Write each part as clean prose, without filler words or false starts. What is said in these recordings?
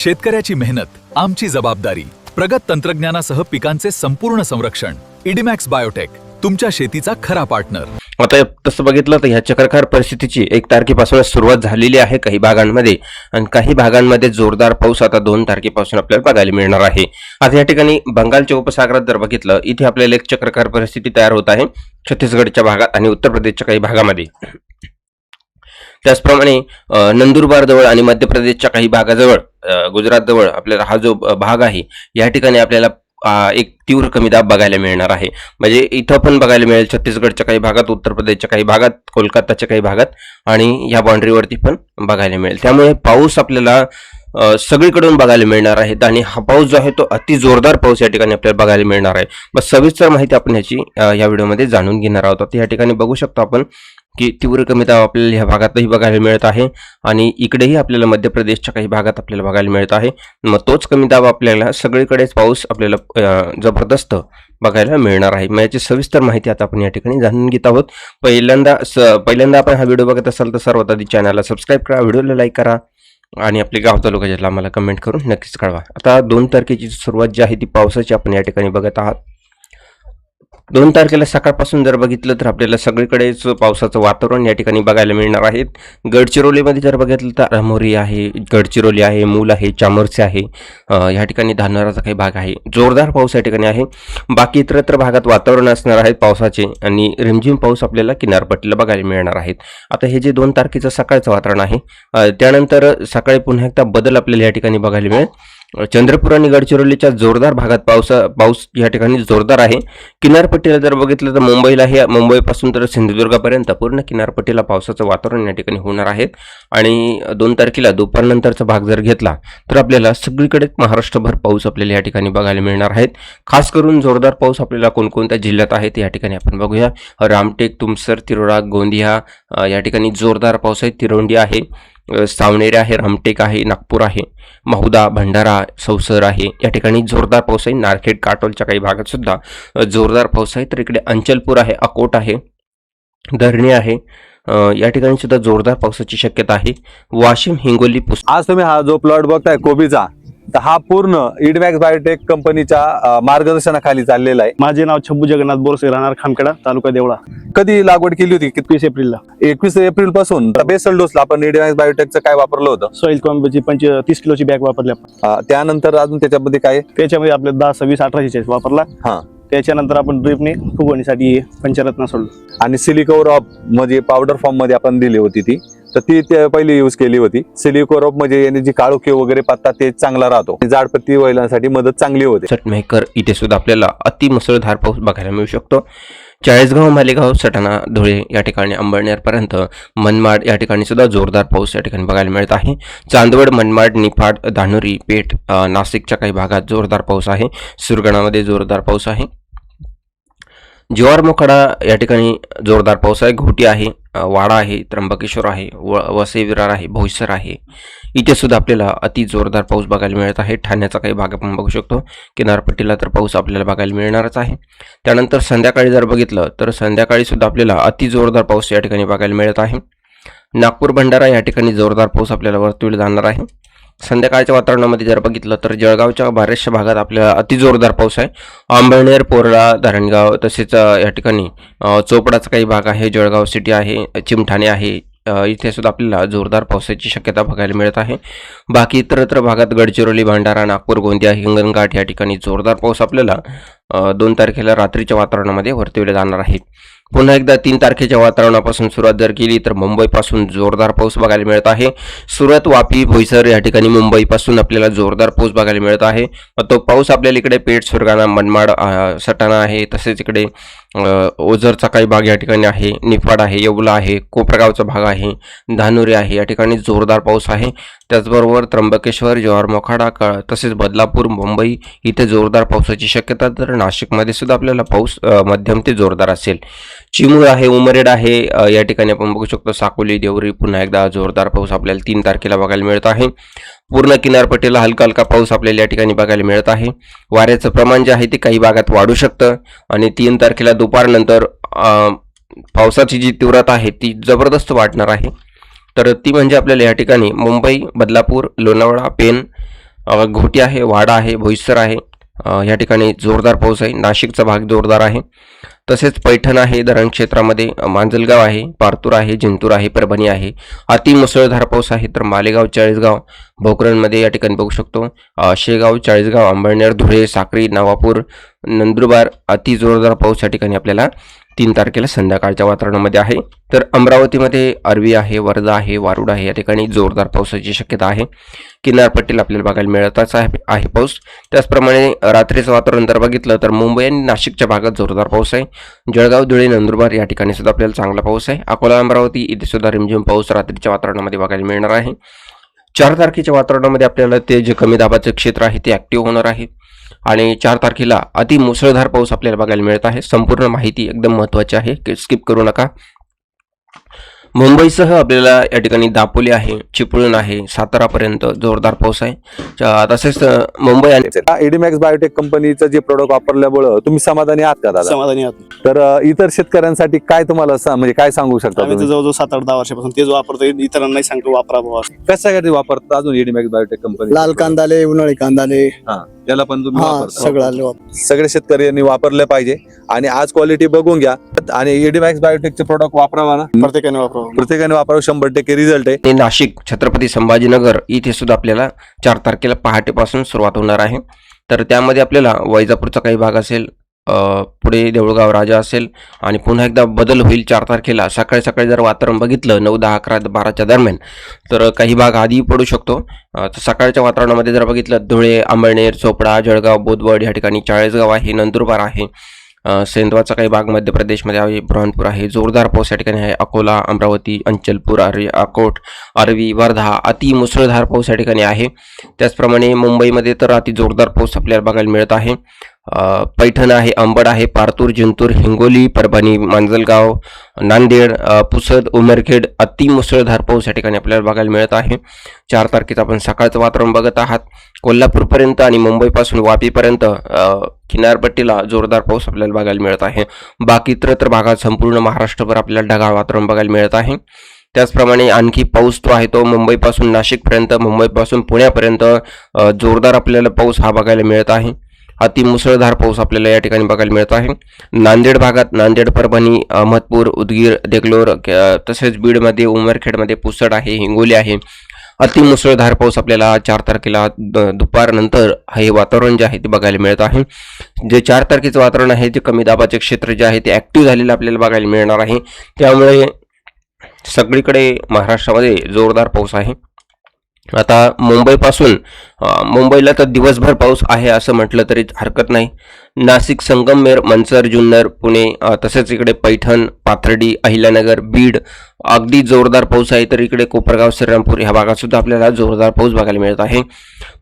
शेतकऱ्याची मेहनत आमची जबाबदारी. प्रगत तंत्रज्ञानासह पिकांचे संपूर्ण संरक्षण. इडीमॅक्स बायोटेक तुमच्या शेतीचा खरा पार्टनर. आता तसं बघितलं तर ह्या चक्रकार परिस्थितीची 1 तारखेपासून सुरुवात झालेली आहे काही भागांमध्ये, आणि काही भागांमध्ये जोरदार पाऊस आता 2 तारखेपासून आपल्याला बघायला मिळणार आहे. आता या ठिकाणी बंगालच्या उपसागरात जर बघितलं, इथे आपल्याला एक चक्रकार परिस्थिती तयार होत आहे छत्तीसगडच्या भागात आणि उत्तर प्रदेशच्या काही भागामध्ये. त्याचप्रमाणे नंदुरबार जवळ आणि मध्य प्रदेशच्या काही भागाजवळ, गुजरात जवळ आपल्याला हा जो भाग आहे या ठिकाणी आपल्याला एक तीव्र कमी दाब बघायला मिळणार आहे. म्हणजे इथं पण बघायला मिळेल छत्तीसगडच्या काही भागात, उत्तर प्रदेशच्या काही भागात, कोलकाताच्या काही भागात आणि या बाउंड्रीवरती पण बघायला मिळेल. त्यामुळे पाऊस आपल्याला सगळीकडून बघायला मिळणार आहे आणि हा पाऊस जो आहे तो अति जोरदार पाऊस या ठिकाणी आपल्याला बघायला मिळणार आहे. मग सविस्तर माहिती आपण ह्याची या व्हिडिओमध्ये जाणून घेणार आहोत. तर या ठिकाणी बघू शकतो आपण की तीव्र कमी दाब आपल्याला ह्या भागातही बघायला मिळत आहे आणि इकडेही आपल्याला मध्य प्रदेशच्या काही भागात आपल्याला बघायला मिळत आहे. मग तोच कमी दाब आपल्याला सगळीकडेच पाऊस आपल्याला जबरदस्त बघायला मिळणार आहे. मग याची सविस्तर माहिती आता आपण या ठिकाणी जाणून घेत आहोत. पहिल्यांदा आपण हा व्हिडिओ बघत असाल तर सर्वात आधी चॅनलला सबस्क्राईब करा, व्हिडिओला लाईक करा आणि आपले गाव तालुक्याला आम्हाला कमेंट करून नक्कीच कळवा. आता 2 तारखेची सुरुवात जी आहे ती पावसाची आपण या ठिकाणी बघत आहात. 2 तारखेला सकाळपासून जर बघितलं तर आपल्याला सगळीकडेच पावसाचं वातावरण या ठिकाणी बघायला मिळणार आहे. गडचिरोलीमध्ये जर बघितलं तर रामोरी आहे, गडचिरोली आहे, मूल आहे, चामोर्से आहे, या ठिकाणी धानोराचा काही भाग आहे. जोरदार पाऊस या ठिकाणी आहे. बाकी इतरत्र भागात वातावरण असणार आहे पावसाचे आणि रिमझिम पाऊस आपल्याला किनारपट्टीला बघायला मिळणार आहेत. आता हे जे 2 तारखेचं सकाळचं वातावरण आहे, त्यानंतर सकाळी पुन्हा एकदा बदल आपल्याला या ठिकाणी बघायला मिळेल. चंद्रपूर आणि गडचिरोलीच्या जोरदार भागात पाऊस या ठिकाणी जोरदार आहे. किनारपट्टीला जर बघितलं तर मुंबईला हे मुंबईपासून तर सिंधुदुर्गापर्यंत पूर्ण किनारपट्टीला पावसाचं वातावरण या ठिकाणी होणार आहे. आणि 2 तारखेला दुपारनंतरचा भाग जर घेतला तर आपल्याला सगळीकडे महाराष्ट्रभर पाऊस आपल्याला या ठिकाणी बघायला मिळणार आहेत. खास करून जोरदार पाऊस आपल्याला कोणकोणत्या जिल्ह्यात आहे ते या ठिकाणी आपण बघूया. रामटेक, तुमसर, तिरोडा, गोंदिया या ठिकाणी जोरदार पाऊस आहे. तिरोंडी आहे, सावनेर आहे, रामटेक आहे, नागपूर आहे, महुदा, भंडारा, सौसर आहे, या ठिकाणी जोरदार पाऊस आहे. नारखेड, काटोलच्या काही भागात सुद्धा जोरदार पाऊस आहे. तर इकडे अंचलपूर आहे, अकोट आहे, धरणी आहे, या ठिकाणी सुद्धा जोरदार पावसाची शक्यता आहे. वाशिम, हिंगोली, आज तुम्ही हा जो प्लॉट बघताय कोबीचा, तर हा पूर्ण इडमॅक्स बायोटेक कंपनीच्या मार्गदर्शनाखाली चाललेला आहे. माझे नाव छब्बू जगन्नाथ बोरसे, राहणार खामखेडा, तालुका देवळा. कधी लागवड केली होती? 21 एप्रिलला. 21 एप्रिल पासून बेसल डोसला आपण इडमॅक्स बायोटेकचं काय वापरलं होतं? सॉइल कॉम्बची 30 किलोची बॅग वापरली आपण. त्यानंतर अजून त्याच्यामध्ये काय? त्याच्यामध्ये आपले 10, 26, 18 वापरला. हा. त्याच्यानंतर आपण ड्रिपने फुगवणीसाठी पंचरत्न सोडलं आणि सिलिकोरॉप म्हणजे पावडर फॉर्म मध्ये आपण दिली होती ती, तर ती पहिली यूज केली होती. सिलिकोरॉप म्हणजे याने जी काळोखी वगैरे पत्ता ते चांगला राहतो, जाडपत्ती व्हायसाठी मदत चांगली होते. चटमेकर इथे सुद्धा आपल्याला अति मुसळधार पाऊस बघायला मिळू शकतो. चाळीसगाव, मालेगाव, सटाणा, धुळे या ठिकाणी अंबळनेरपर्यंत, मनमाड या ठिकाणी सुद्धा जोरदार पाऊस या ठिकाणी बघायला मिळत आहे. चांदवड, मनमाड, निफाड, धानोरी, पेठ, नाशिकच्या काही भागात जोरदार पाऊस आहे. सुरगणामध्ये जोरदार पाऊस आहे. जव्हार, मोखाडा या ठिकाणी जोरदार पाऊस आहे. घोटी आहे, वाडा आहे, त्र्यंबकेश्वर आहे, वसई विरार आहे, भोईसर आहे, इथे सुद्धा आपल्याला अति जोरदार पाऊस बघायला मिळत आहे. ठाण्याचा काही भाग आपण बघू शकतो. किनारपट्टीला तर पाऊस आपल्याला बघायला मिळणारच आहे. त्यानंतर संध्याकाळी जर बघितलं तर संध्याकाळी सुद्धा आपल्याला अति जोरदार पाऊस या ठिकाणी बघायला मिळत आहे. नागपूर, भंडारा या ठिकाणी जोरदार पाऊस आपल्याला वर्तविला जाणार आहे. संध्याकाळच्या वातावरणामध्ये जर बघितलं तर जळगावच्या बऱ्याचशा भागात आपल्याला अति जोरदार पाऊस आहे. अंबळनेर, पोरळा, धरणगाव तसेच या ठिकाणी चोपडाचा काही भाग आहे, जळगाव सिटी आहे, चिमठाणे आहे, इथे सुद्धा आपल्याला जोरदार पावसाची शक्यता बघायला मिळत आहे. बाकी इतरत्र भागात गडचिरोली, भंडारा, नागपूर, गोंदिया, हिंगणघाट या ठिकाणी जोरदार पाऊस आपल्याला 2 तारखेला रात्रीच्या वातावरणामध्ये वर्तविले जाणार आहे. पुन्हा एकदा 3 तारखेच्या वातावरणापासून सुरुवात जर केली तर मुंबईपासून जोरदार पाऊस बघायला मिळत आहे. सुरत, वापी, बोईसर या ठिकाणी मुंबईपासून आपल्याला जोरदार पाऊस बघायला मिळत आहे. तो पाऊस आपल्याला इकडे पेठ, सुरगाणा, मनमाड, सटाणा आहे, तसेच इकडे ओझरचा काही भाग या ठिकाणी आहे, निफाड आहे, येवला आहे, कोपरगावचा भाग आहे, धानोरी आहे, या ठिकाणी जोरदार पाऊस आहे. त्याचबरोबर त्र्यंबकेश्वर, जव्हार, मोखाडा तसेच बदलापूर, मुंबई इथे जोरदार पावसाची शक्यता. तर नाशिकमध्ये सुद्धा आपल्याला पाऊस मध्यम ते जोरदार असेल. चिमूळ आहे, उमरेड आहे, या ठिकाणी आपण बघू शकतो. साकोली, देवरी पुन्हा एकदा जोरदार पाऊस आपल्याला 3 तारखेला बघायला मिळत आहे. पूर्ण किनारपट्टीला हलका हलका पाऊस आपल्याला या ठिकाणी बघायला मिळत आहे. वाऱ्याचं प्रमाण जे आहे ते काही भागात वाढू शकतं आणि 3 तारखेला दुपारनंतर पावसाची जी तीव्रता आहे ती जबरदस्त वाढणार आहे. तर ती म्हणजे आपल्याला या ठिकाणी मुंबई, बदलापूर, लोणावळा, पेन, घोटी आहे, वाडा आहे, भोईसर आहे, या ठिकाणी जोरदार पाऊस आहे. नाशिकचा भाग जोरदार आहे. तसेच पैठण आहे, धरण क्षेत्रामध्ये मांजलगाव आहे, पारतूर आहे, जिंतूर आहे, परभणी आहे. अति मुसळधार पाऊस आहे. तर मालेगाव, चाळीसगाव, भोकरणमध्ये या ठिकाणी बघू शकतो. शेगाव, चाळीसगाव, अंबळनेर, धुळे, साक्री, नवापूर, नंदुरबार अति जोरदार पाऊस या ठिकाणी आपल्याला 3 तारखेला संध्याकाळच्या वातावरणामध्ये आहे. तर अमरावतीमध्ये अरवी आहे, वर्धा आहे, वारुड आहे, या ठिकाणी जोरदार पावसाची शक्यता आहे. किनारपट्टीला आपल्याला बघायला मिळतच आहे पाऊस. त्याचप्रमाणे रात्रीचं वातावरण जर बघितलं तर मुंबई आणि नाशिकच्या भागात जोरदार पाऊस आहे. जळगाव, धुळे, नंदुरबार या ठिकाणी सुद्धा आपल्याला चांगला पाऊस आहे. अकोला, अमरावती इथे सुद्धा रिमझिम पाऊस रात्रीच्या वातावरणामध्ये बघायला मिळणार आहे. 4 तारखेच्या वातावरणामध्ये आपल्याला ते जे कमी दाबाचं क्षेत्र आहे ते ऍक्टिव्ह होणार आहे आणि 4 तारखेला अति मुसळधार पाऊस आपल्याला बघायला मिळत आहे. संपूर्ण माहिती एकदम महत्त्वाची आहे, स्किप करू नका. मुंबईसह आपल्याला या ठिकाणी दापोली आहे, चिपळूण आहे, सातारापर्यंत जोरदार पाऊस आहे. तसेच मुंबई आणि एडिमॅक्स बायोटेक कंपनीचं जे प्रोडक्ट वापरल्यामुळे तुम्ही समाधानी आहात का दादा? समाधानी आहात. तर इतर शेतकऱ्यांसाठी काय तुम्हाला म्हणजे काय सांगू शकता आम्ही तर तुम्ही? जवळजवळ 7-8-10 वर्षापासून तेच वापरतो. इतरांनाही सांगतो वापरा बुवा. कशासाठी वापरता अजून एडिमॅक्स बायोटेक कंपनी? लाल कांदाले, उन्हाळी कांदाले, त्याला पण तुम्ही हा वापरता? सगळं आले वापर. सगळे शेतकऱ्यांनी वापरले पाहिजे आणि आज क्वालिटी बघून घ्या आणि एडिमॅक्स बायोटेकचे प्रोडक्ट वापरावा ना, प्रत्येकाने वापरावं. प्रत्येकाने वापरावं. 100% रिझल्ट आहे. ते नाशिक, छत्रपती संभाजीनगर इथे सुद्धा आपल्याला 4 तारखेला पहाटेपासून सुरुवात होणार आहे. तर त्यामध्ये आपल्याला वैजापूरचा काही भाग असेल, पुढे देऊळगाव राजा असेल आणि पुन्हा एकदा बदल होईल 4 तारखेला. सकाळी सकाळी जर वातावरण बघितलं 9, 10, 11, 12च्या दरम्यान तर काही भाग आधी पडू शकतो. तर सकाळच्या वातावरणामध्ये जर बघितलं धुळे, अंबळनेर, चोपडा, जळगाव, बोदवड या ठिकाणी, चाळीसगाव आहे, नंदुरबार आहे, सेंधवाचा काही भाग मध्य प्रदेशमध्ये आहे, बुरहानपूर आहे, जोरदार पाऊस या ठिकाणी आहे. अकोला, अमरावती, अंचलपूर, अकोट, अरवी, वर्धा अति मुसळधार पाऊस या ठिकाणी आहे. त्याचप्रमाणे मुंबईमध्ये तर अति जोरदार पाऊस आपल्याला बघायला मिळत आहे. पैठण आहे, अंबड आहे, पारतूर, जिंतूर, हिंगोली, परभणी, मांजलगाव, नांदेड, पुसद, उमरखेड अति मुसळधार पाऊस या ठिकाणी आपल्याला बघायला मिळत आहे. 4 तारखेचं आपण सकाळचं वातावरण बघत आहात. कोल्हापूरपर्यंत आणि मुंबईपासून वापीपर्यंत किनारपट्टीला जोरदार पाऊस आपल्याला बघायला मिळत आहे. बाकी इतरत्र भागात संपूर्ण महाराष्ट्रभर आपल्याला ढगाळ वातावरण बघायला मिळत आहे. त्याचप्रमाणे आणखी पाऊस तो आहे तो मुंबईपासून नाशिकपर्यंत, मुंबईपासून पुण्यापर्यंत जोरदार आपल्याला पाऊस हा बघायला मिळत आहे. अति मुसळधार पाऊस आपल्याला या ठिकाणी बघायला मिळत आहे. नांदेड भागात, नांदेड, परभणी, अहमदपूर, उदगीर, देगलोर, तसेच बीडमध्ये, उमरखेडमध्ये, पुसद आहे, हिंगोली आहे. अति मुसळधार पाऊस आपल्याला 4 तारखेला दुपारनंतर हे वातावरण जे आहे ते बघायला मिळत आहे. जे 4 तारखेचं वातावरण आहे ते कमी दाबाचे क्षेत्र जे आहे ते ऍक्टिव्ह झालेलं आपल्याला बघायला मिळणार आहे. त्यामुळे सगळीकडे महाराष्ट्रामध्ये जोरदार पाऊस आहे. आता मुंबईपासून मुंबईला तर दिवसभर पाऊस आहे असं म्हटलं तरी हरकत नाही. नाशिक, संगमनेर, मंचर, जुन्नर, पुणे, तसेच इकडे पैठण, पाथर्डी, अहिल्यानगर, बीड अगदी जोरदार पाऊस आहे. तर इकडे कोपरगाव, श्रीरामपूर ह्या भागात सुद्धा आपल्याला जोरदार पाऊस बघायला मिळत आहे.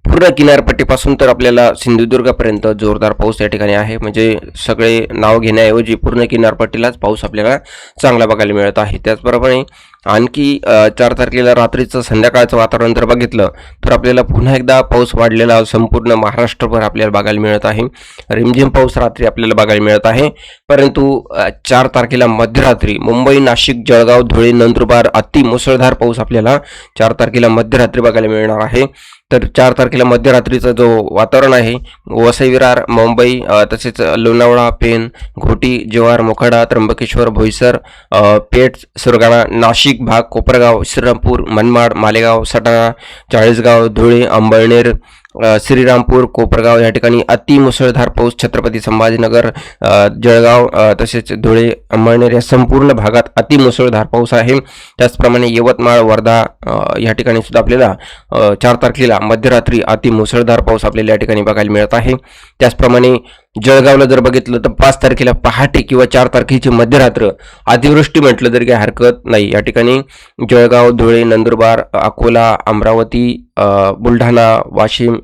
पूर्ण किनारपट्टीपासून तर आपल्याला सिंधुदुर्गापर्यंत जोरदार पाऊस या ठिकाणी आहे. म्हणजे सगळे नाव घेण्याऐवजी पूर्ण किनारपट्टीलाच पाऊस आपल्याला चांगला बघायला मिळत आहे. त्याचबरोबर आणखी 4 तारखेला रात्रीचं संध्याकाळचं वातावरण जर बघितलं तर आपल्याला पुन्हा एकदा पाऊस वाढलेला संपूर्ण महाराष्ट्रभर आपल्याला बघायला मिळत आहे. रिमझिम पाऊस रात्री आपल्याला बघायला मिळत आहे. परंतु 4 तारखेला मध्यरात्री मुंबई, नाशिक, जळगाव, धुळे, नंदुरबार अति मुसळधार पाऊस आपल्याला 4 तारखेला मध्यरात्री बघायला मिळणार आहे. तर 4 तारखेला मध्यरात्रीचं जो वातावरण आहे वसई विरार, मुंबई, तसेच लोणावळा, पेण, घोटी, जव्हार, मोखाडा, त्र्यंबकेश्वर, भोईसर, पेठ, सुरगाणा, नाशिक भाग, कोपरगाव, श्रीरामपूर, मनमाड, मालेगाव, सटाणा, चाळीसगाव, धुळे, अंबळनेर, श्रीरामपूर, कोपरगाव या ठिकाणी अति मुसळधार पाऊस. छत्रपती संभाजीनगर, जळगाव, तसेच धुळे, अंबळनेर या संपूर्ण भागात अति मुसळधार पाऊस आहे. त्याचप्रमाणे यवतमाळ, वर्धा या ठिकाणी सुद्धा आपल्याला 4 तारखेला मध्यरात्री अति मुसळधार पाऊस आपल्याला या ठिकाणी बघायला मिळत आहे. त्याचप्रमाणे जळगावला जर बघितलं तर 5 तारखेला पहाटे किंवा 4 तारखेची मध्यरात्र अतिवृष्टी म्हटलं तरी काही हरकत नाही. या ठिकाणी जळगाव, धुळे, नंदुरबार, अकोला, अमरावती, बुलढाणा, वाशिम,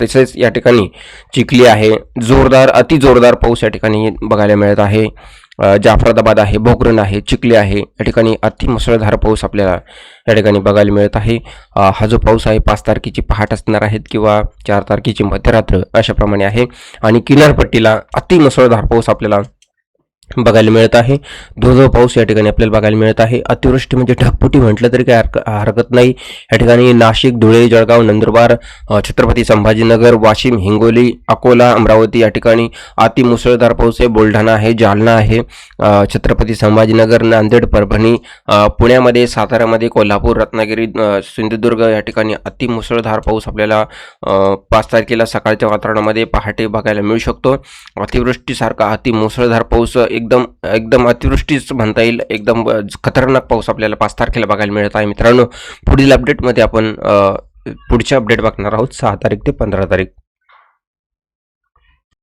तसेच या ठिकाणी चिखली आहे. जोरदार अति जोरदार पाऊस या ठिकाणी बघायला मिळत आहे. जाफराबाद आहे, भोकरण आहे, चिखली आहे, या ठिकाणी अति मुसळधार पाऊस आपल्याला या ठिकाणी बघायला मिळत आहे. हा जो पाऊस आहे 5 तारखेची पहाट असणार आहेत किंवा 4 तारखेची मध्यरात्र अशाप्रमाणे आहे. आणि किनारपट्टीला अति मुसळधार पाऊस आपल्याला बघायला मिळत आहे. धो पाऊस या ठिकाणी आपल्याला बघायला मिळत आहे. अतिवृष्टी म्हणजे ढगफुटी म्हटलं तरी काही हरकत नाही. या ठिकाणी नाशिक, धुळे, जळगाव, नंदुरबार, छत्रपती संभाजीनगर, वाशिम, हिंगोली, अकोला, अमरावती या ठिकाणी अति मुसळधार पाऊस आहे. बुलढाणा आहे, जालना आहे, छत्रपती संभाजीनगर, नांदेड, परभणी, पुण्यामध्ये, साताऱ्यामध्ये, कोल्हापूर, रत्नागिरी, सिंधुदुर्ग या ठिकाणी अति मुसळधार पाऊस आपल्याला 5 तारखेला सकाळच्या वातावरणामध्ये पहाटे बघायला मिळू शकतो. अतिवृष्टीसारखा अति मुसळधार पाऊस एकदम अतिवृष्टीच म्हणता येईल. एकदम खतरनाक पाऊस आपल्याला 5 तारखेला बघायला मिळत आहे. मित्रांनो, पुढील अपडेटमध्ये आपण पुढचे अपडेट बघणार आहोत 6 तारीख ते 15 तारीख.